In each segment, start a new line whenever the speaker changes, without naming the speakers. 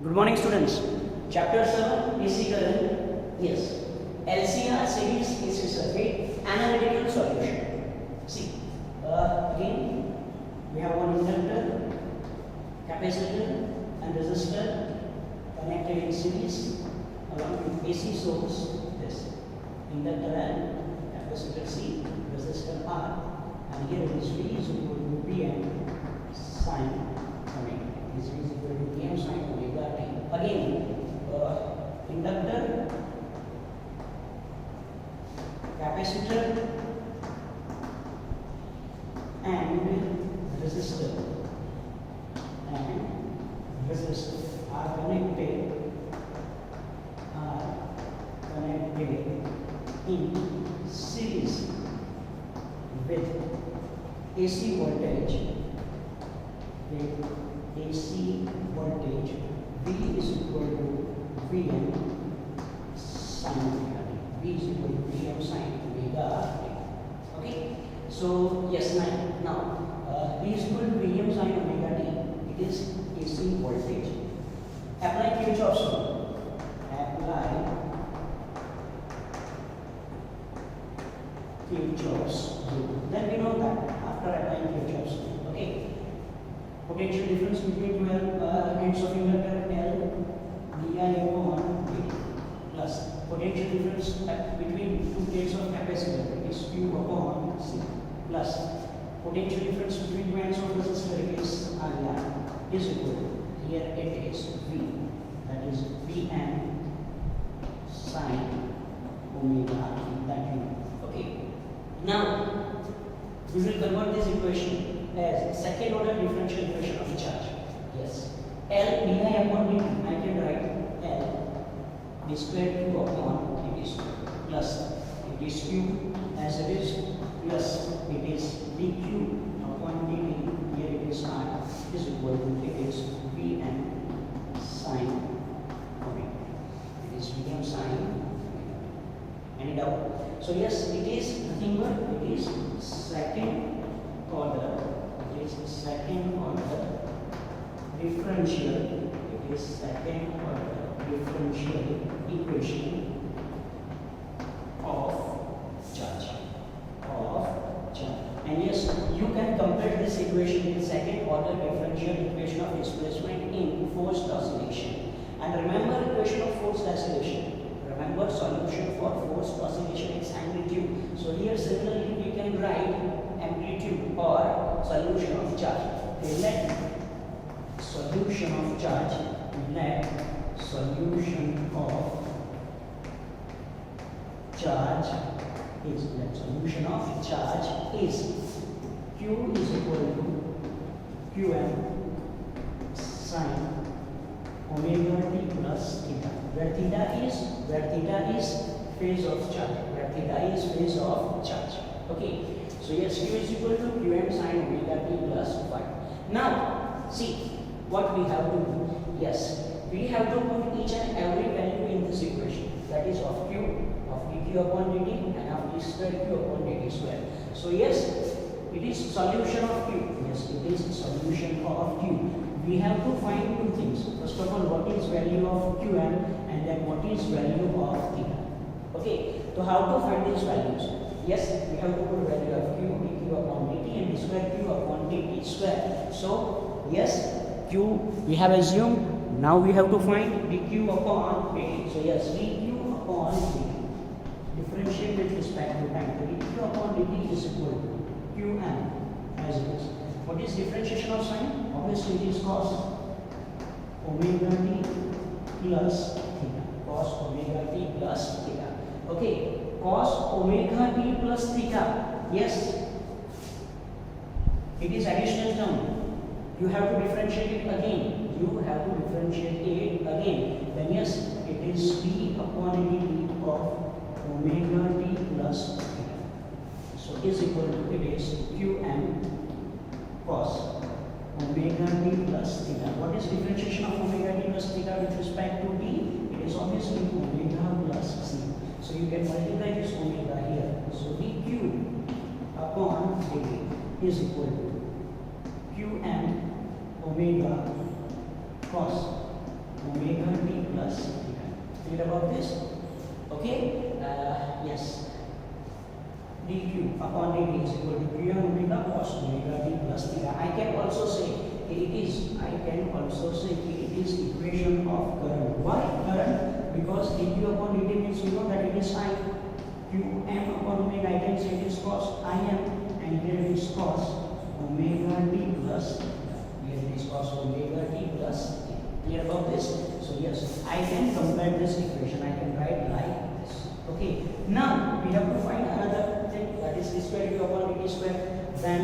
Good morning, students. Chapter 7 AC current. Yes. LCR series AC circuit analytical solution. See, again we have one inductor, capacitor, and resistor connected in series along with AC source. This inductor and capacitor C, resistor R, and here it is V is equal to Pm sin omega. This V is equal to Pm sin omega t. Again, inductor, capacitor, and resistor are connected in series with AC voltage. V is equal to Vm sin omega t. V is equal to Vm sin omega t. Okay. So yes, now V is equal to Vm sin omega t. It is AC voltage. Apply Kirchhoff's law. Apply Kirchhoff's law. Then we know that after applying Kirchhoff's law, okay, potential difference between 12 ends of inductor L di upon dt plus potential difference between two plates of capacitor is Q upon C plus potential difference between two ends of resistor is R is equal to, here it is V, that is Vm sin omega t, that you know. Okay. Now we will convert this equation as second order differential equation of charge. Yes. L di upon dt, I can write L d square Q upon dt square plus it is Q as it is plus it is dq upon dt, here it is R is equal to, it is Vm sin omega. It is Vm sin omega. Any doubt? So yes, it is nothing but it is second order. It is second order differential. It is second order differential equation of charge. And yes, you can compare this equation with second order differential equation of displacement in forced oscillation. And remember equation of forced oscillation. Remember solution for forced oscillation is amplitude. So here similarly we can write amplitude or solution of charge. Let solution of charge is Q is equal to Qm sin omega t plus theta, where theta is phase of charge. Okay. So yes, Q is equal to Qm sin omega t plus phi. Now see what we have to do. Yes, we have to put each and every value in this equation, that is of Q, of dq upon dt, and of d square Q upon dt square. So yes, it is solution of Q. Yes, it is solution of Q. We have to find two things. First of all, what is value of Qm, and then what is value of theta. Okay, so how to find these values? Yes, we have to put value of Q, dq upon dt, and d square Q upon dt square. So yes, Q we have assumed. Now we have to find dq upon dt. So yes, dq upon dt. Differentiate with respect to time. So dq upon dt is equal to Qm as it is. What is differentiation of sign? Obviously it is cos omega t plus theta. Cos omega t plus theta. Okay. Cos omega t plus theta. Yes. It is additional term. You have to differentiate it again. Then yes, it is d upon dt of omega t plus theta. So is equal to, it is Qm cos omega t plus theta. What is differentiation of omega t plus theta with respect to d? It is obviously omega plus c. So you can multiply this omega here. So dq upon dt is equal to Qm omega cos Clear about this? Okay? Yes. dq upon dt is equal to q and omega cos omega t plus theta. I can also say it is equation of current. Why current? Because dq upon dt means you know that it is I. Qm upon omega, I can say it is cos Im, and here it is cos omega t plus theta. Here it is cos omega t plus theta. Clear about this? So yes, I can compare this equation. I can write like this. Okay. Now we have to find another thing, that is d square q upon dt square. Then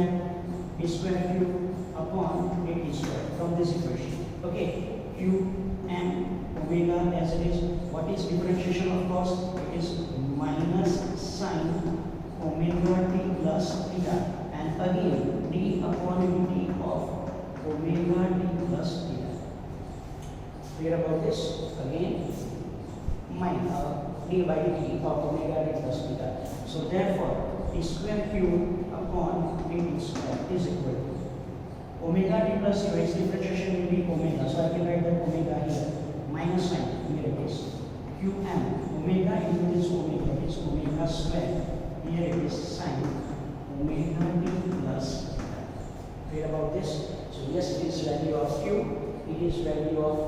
d square q upon dt square from this equation. Okay. Q and omega as it is. What is differentiation of cos? It is minus sine omega t plus theta, and again d upon dt of omega t plus theta. Clear about this? Again minus d by dt of omega t plus theta. So therefore d square q upon dt square is equal to omega t plus theta. Its differentiation will be omega, so I can write that omega here minus sign. Here it is qm omega into this omega is omega square. Here it is sine omega t plus theta. Clear about this? So yes, it is value of q. It is value of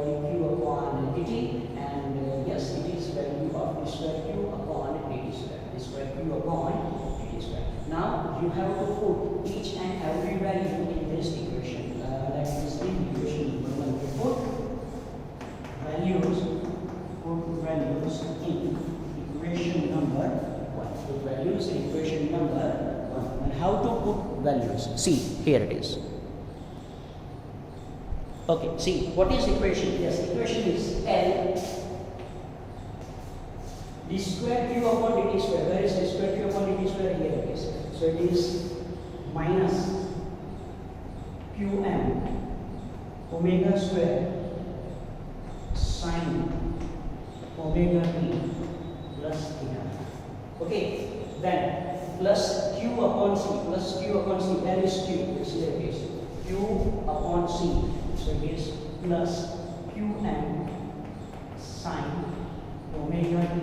dq upon dt, and yes, it is value of d square q upon dt square. D square q upon dt square. Now you have to put each and every value in this equation. Like this in equation number 1. Put values in equation number 1. Put values in equation number 1. And how to put values? See, here it is. Okay, see, what is equation? Yes, equation is L d square q upon dt square. Where is d square q upon dt square? Here it is. So it is minus qm omega square sine omega t plus theta. Okay, then plus q upon c, plus q upon c. Where is q? This is the case. Q upon c. So it is plus qm sine omega t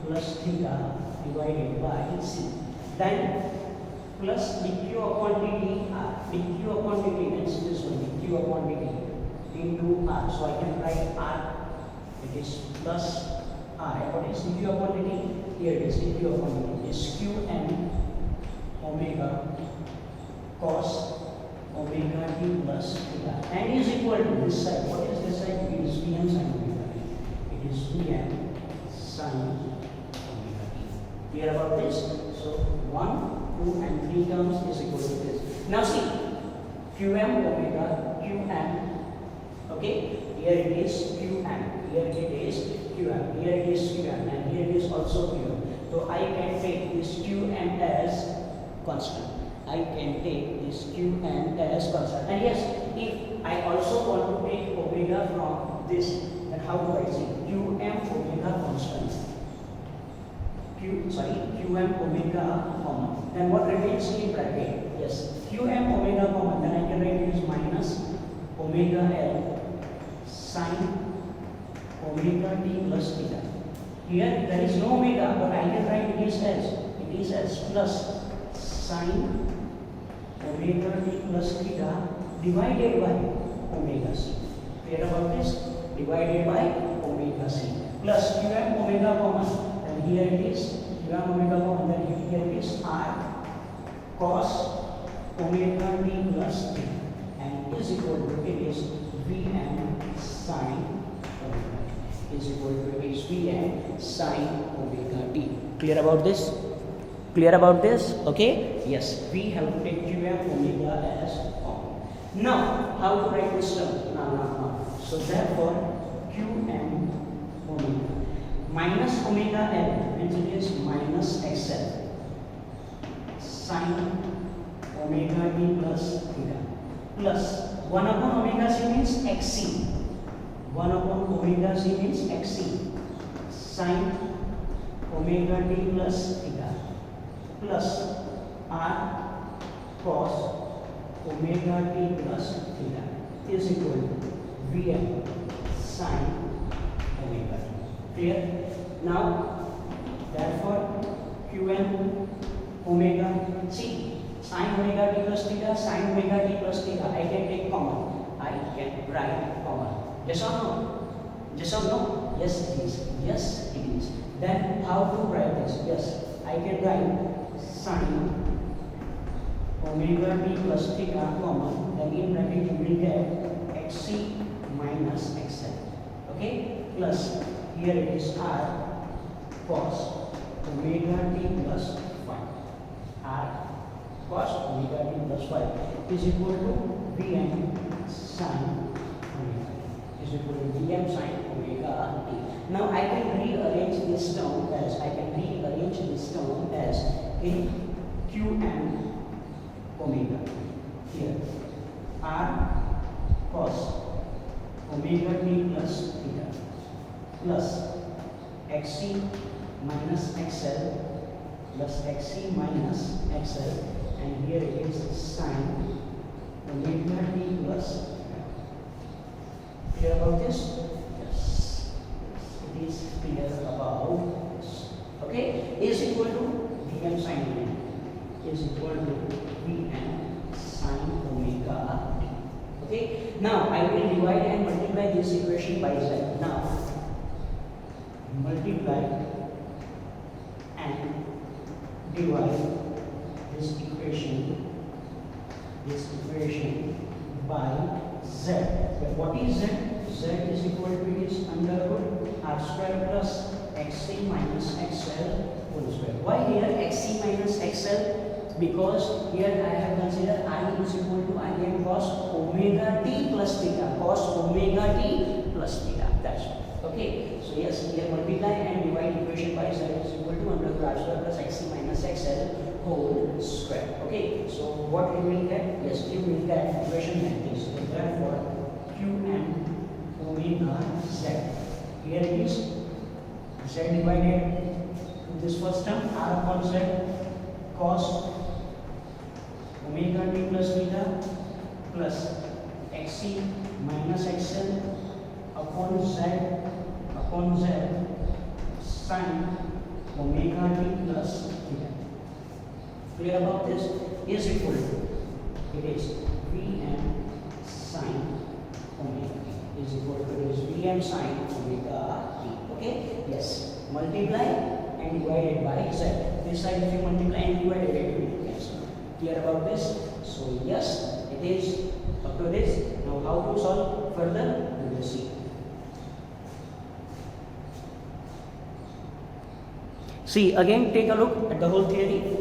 plus theta divided by c. Then plus dq upon dt, dq upon dt means this one, dq upon dt into r. So I can write r. It is plus r. What is dq upon dt? Here it is dq upon dt. It is qm omega cos omega t plus theta, and is equal to this side. What is this side? It is Vm sin omega t. It is Vm sin omega t. Clear about this? So 1, 2 and 3 terms is equal to this. Now see, qm omega qm. Okay, here it is qm. Here it is qm. Here it is qm, and here it is also qm. So I can take this qm as constant. I can take this qm as constant. And yes, if I also want to take omega from this, then how do I see? Qm omega constant. Qm omega common. Then what remains in bracket? Yes, qm omega common. Then I can write it as minus omega L sine omega t plus theta. Here there is no omega, but I can write it is as plus sine omega t plus theta divided by omega c. Clear about this? Divided by omega c plus qm omega common. And here it is qm omega common. Then here it is r cos omega t plus theta, and is equal to it is Vm sin omega t. Is equal to it is Vm sin omega t. Clear about this? Clear about this? Okay? Yes, we have to take qm omega as common. Now, how to write this term? Now. So therefore, qm omega minus omega L means it is minus xl sine omega t plus theta plus 1 upon omega c means xc. 1 upon omega c means xc sine omega t plus theta plus r cos omega t plus theta is equal to Vm sin omega t. Clear? Now, therefore, Qm omega, see, sin omega t plus theta, sin omega t plus theta, I can take common. I can write common. Yes or no? Yes or no? Yes it is. Yes it is. Then how to write this? Yes, I can write sin omega t plus theta common. Then in bracket you will get xc minus xl. Okay? Plus here it is r cos omega t plus phi. R cos omega t plus phi is equal to Vm sin omega is equal to Vm sin omega t. Now I can rearrange this term as in Qm omega. Here R cos omega t plus theta plus xc minus xl plus xc minus xl, and here it is sin omega t plus theta. Clear about this? Yes, it is clear about this. Okay, is equal to Vm sin omega is equal to Vm sin omega t. Okay, now I will divide and multiply this equation by z. Now multiply and divide this equation by z. What is z? Z is equal to is under root r square plus xc minus xl whole square. Why here xc minus xl? Because here I have considered I is equal to Im cos omega t plus theta. Cos omega t plus theta. That's all. Okay. So yes, here multiply and divide equation by z is equal to under root r square plus xc minus xl whole square. Okay. So what we will get? Yes, you will get equation like this. So therefore, Qm omega z. Here it is z divided to this first term r upon z cos omega t plus theta plus xc minus xl upon z sin omega t plus theta. Clear about this? Is equal to it is Vm sin omega t is equal to this Vm sin omega t. Okay? Yes. Multiply and divided by z. This side if you multiply and divide it will cancel. Clear about this? So yes, it is up to this. Now how to solve further? We will see. See, again take a look at the whole theory.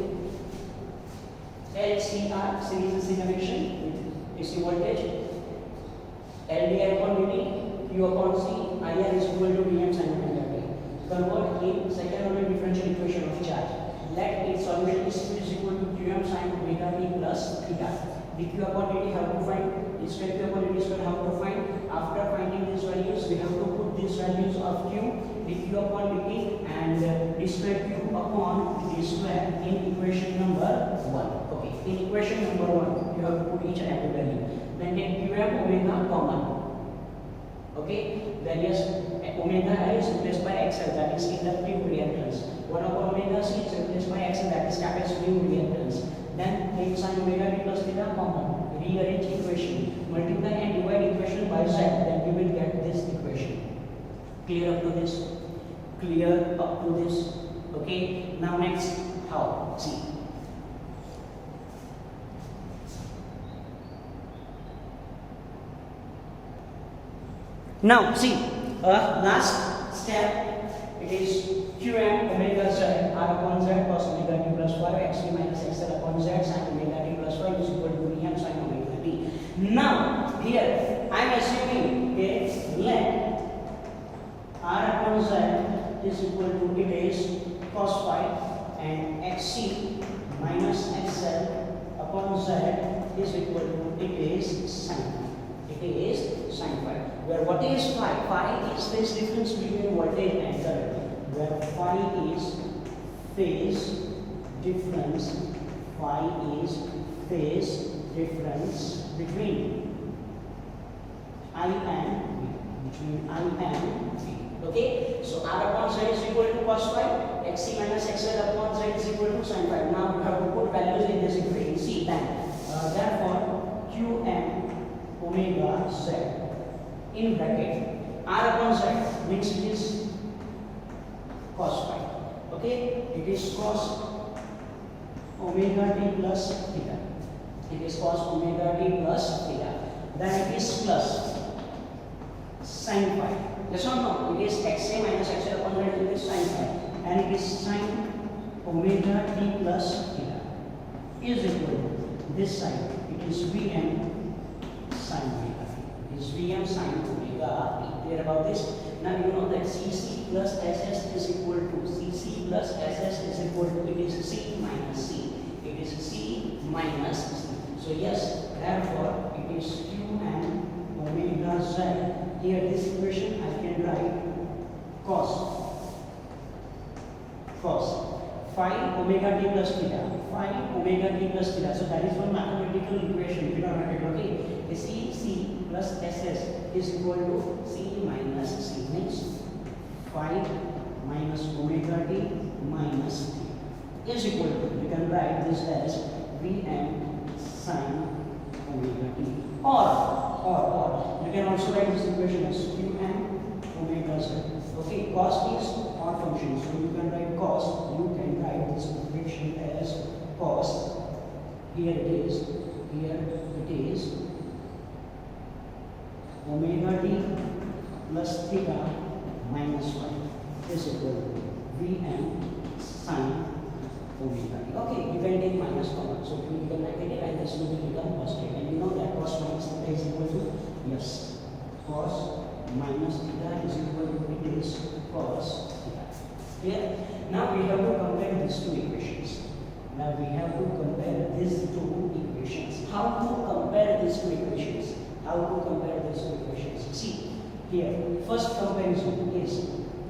LCR, series connection with DC voltage. LDI upon dt, Q upon C, IR is equal to Vm sin omega t. Convert in second order differential equation of charge. Let its solution is equal to Qm sin omega t plus theta. dq upon dt have to find, square Q upon dt square have to find. After finding these values, we have to put these values of Q, dq upon dt and d square Q upon d square in equation number 1. Okay, in equation number 1, you have to put each and every value. Then take Qm omega common. Okay, then yes, omega is replaced by xl, that is inductive reactance. 1 upon omega c is replaced by xl, that is capacitive reactance. Then take sin omega t plus theta common. Rearrange equation, multiply and divide equation by z, then you will get this equation. Clear up to this? Clear up to this? Okay, now next, how? See. Now see, last step, it is Qm omega z r upon z cos omega t plus 5 xc minus xl upon z sin omega t plus 5 is equal to Vm sin omega t. Now here I am assuming let r upon z is equal to it is cos 5 and xc minus xl upon z is equal to it is sin 5. It is sin 5. Where what is phi? Phi is phase difference between voltage and current. Where phi is phase difference, phi is phase difference between I and V. Okay, so R cos phi, xc minus xl upon z is equal to sin phi. Now you have to put values in this equation. See then, therefore qm omega z in bracket r upon z means it is cos phi. Okay, it is cos omega t plus theta. It is cos omega t plus theta. Then it is plus sin phi. Yes or no? It is xa minus xl upon z, it is sin phi, and it is sin omega t plus theta is equal to this side. It is Vm sin omega. It is Vm sin omega t. Clear about this? Now you know that Cc plus Ss is equal to Cc plus Ss is equal to, it is C minus C. It is C minus C. So yes, therefore it is Qm omega z. Here this equation I can write cos phi omega t plus theta, phi omega t plus theta. So that is one mathematical equation. If you don't write it, okay, the Cc plus Ss is equal to C minus C, means phi minus omega t minus t is equal to, you can write this as Vm sin omega t, or you can also write this equation as Qm omega z. Okay, cos is odd function, so you can write cos, you can write this equation as cos, here it is omega t plus theta minus phi is equal to Vm sin omega t. Okay, you can take minus common, so you become negative and this will become positive. And you know that cos minus theta is equal to, yes, cos minus theta is equal to, it is cos theta. Clear? Now we have to compare these two equations. How to compare these two equations? See, here, first comparison is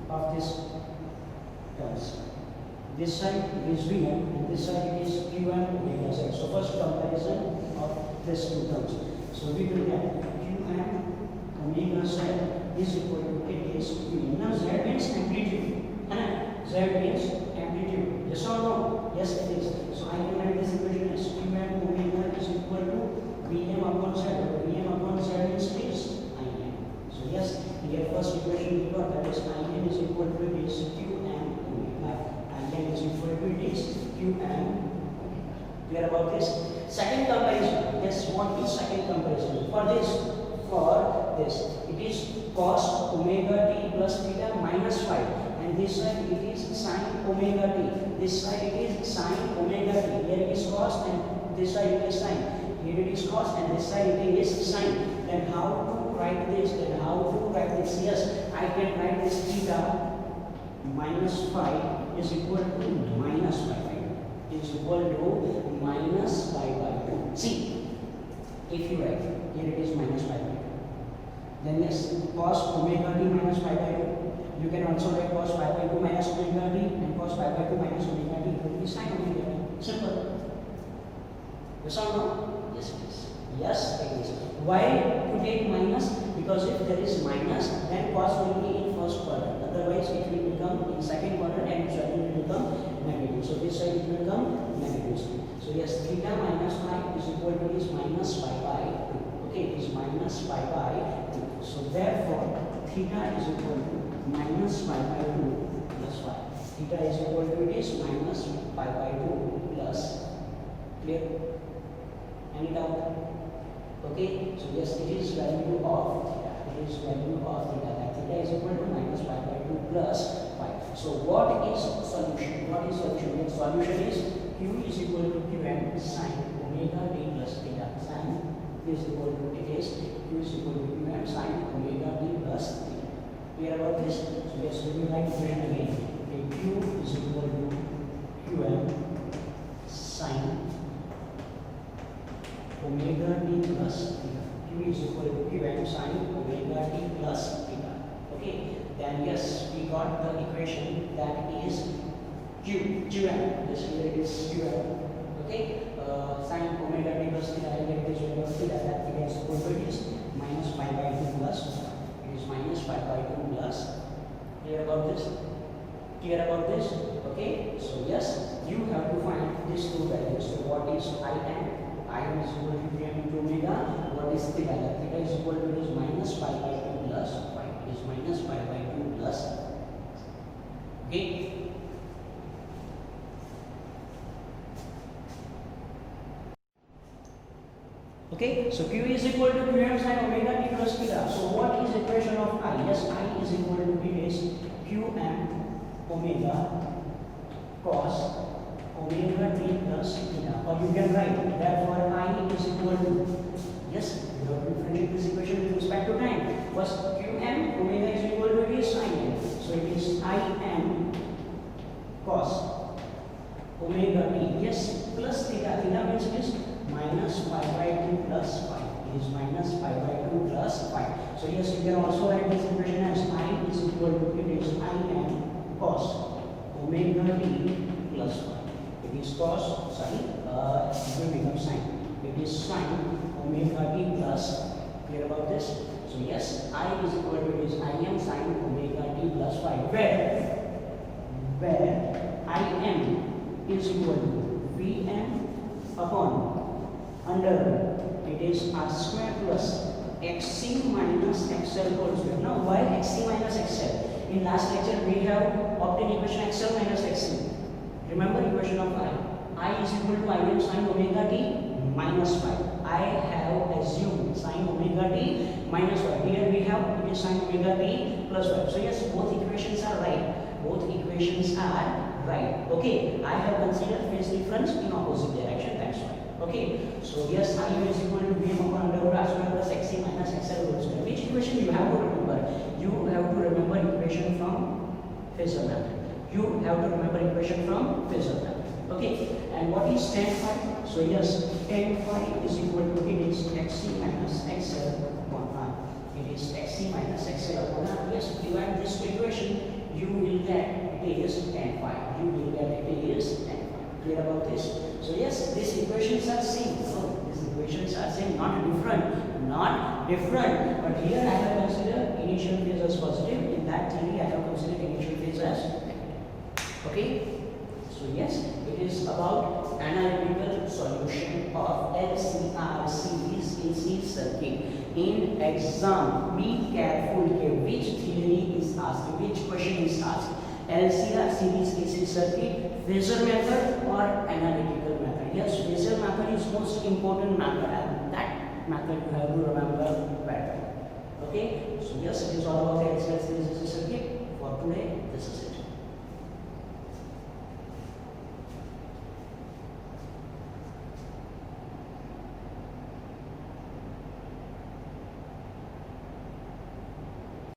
of this terms. This side is Vm and this side is Qm omega z. So first comparison of these two terms. So we will get Qm omega z is equal to, it is Vm. Now z means amplitude. Z means amplitude. Yes or no? Yes, it is. So I can write this equation as Qm omega is equal to Vm upon z. Vm upon z means is Im. So yes, here first equation we got, that is Im is equal to, it is Qm omega. Im is equal to, it is Qm omega. Clear about this? Second comparison. Yes, what is second comparison? For this, it is cos omega t plus theta minus phi. And this side it is sin omega t. This side it is sin omega t. Here it is cos and this side it is sin. Here it is cos and this side it is sin. Then how to write this? Yes, I can write this theta minus phi is equal to minus pi by 2. Is equal to minus pi by 2. See, if you write, here it is minus pi by 2. Then yes, cos omega t minus pi by 2. You can also write cos pi by 2 minus omega t, and cos pi by 2 minus omega t will be sin omega t. Simple. Yes or no? Yes, it is. Yes, it is. Why to take minus? Because if there is minus, then cos will be in first quadrant. Otherwise, it will become in second quadrant and it will become negative. So this side it will become negative. So yes, theta minus pi is equal to this minus pi by 2. Okay, it is minus pi by 2. So therefore, theta is equal to minus pi by 2 plus pi. Theta is equal to, it is minus pi by 2 plus. Clear? Any doubt? Okay, so yes, it is value of theta. It is value of theta. That theta is equal to minus pi by 2 plus pi. So what is solution? The solution is Q is equal to Qm sin omega t plus theta. Sin is equal to, it is Q is equal to Qm sin omega t plus theta. Clear about this? So yes, we will write equation again. Okay, Q is equal to Qm sin omega t plus theta. Q is equal to Qm sin omega t plus theta. Okay, then yes, we got the equation that is Qm. This here it is Qm. Okay, sin omega t plus theta. I get this value of theta. That theta is equal to, it is minus pi by 2 plus. It is minus pi by 2 plus. Clear about this? Clear about this? Okay, so yes, you have to find these two values. So what is Im? Im is equal to Qm into omega. What is theta? Theta is equal to is minus pi by 2 plus pi. It is minus pi by 2 plus. Okay. Okay, so Q is equal to Qm sin omega t plus theta. So what is equation of I? Yes, I is equal to Qm omega cos omega t plus theta. Or you can write, therefore I is equal to, yes, you have to differentiate this equation with respect to time. First, Qm omega is equal to it is sin. So it is Im cos omega t, yes, plus theta. Theta means it is minus pi by 2 plus pi. It is minus pi by 2 plus pi. So yes, you can also write this equation as I is equal to it is Im cos omega t plus pi. It is cos, sorry, it will become sin. It is sin omega t plus. Clear about this? So yes, I is equal to it is Im sin omega t plus pi. Where Im is equal to Vm upon under it is r square plus xc minus xl whole square. Now why xc minus xl? In last lecture we have obtained equation xl minus xc. Remember equation of I is equal to Im sin omega t minus pi. I have assumed sin omega t minus pi. Here we have it is sin omega t plus pi. So yes, both equations are right. Both equations are right. Okay, I have considered phase difference in opposite direction. That's why. Okay, so yes, I is equal to Vm upon under root r square plus xc minus xl whole square. Which equation you have to remember? You have to remember equation from phasor method. You have to remember equation from phasor method. Okay, and what is tan phi? So yes, tan phi is equal to it is xc minus xl upon r. It is xc minus xl upon r. Yes, divide this equation, you will get it is tan phi. You will get it is tan phi. Clear about this? So yes, these equations are same. So these equations are same, not different. Not different. But here I have considered initial phase as positive. In that theory, I have considered initial phase as negative. Okay. So yes, it is about analytical solution of LCR series AC circuit. In exam, be careful here which theory is asked, which question is asked. LCR series AC circuit, phasor method or analytical method. Yes, phasor method is most important method, and that method you have to remember better. Okay, so yes, it is all about the LCR series AC circuit.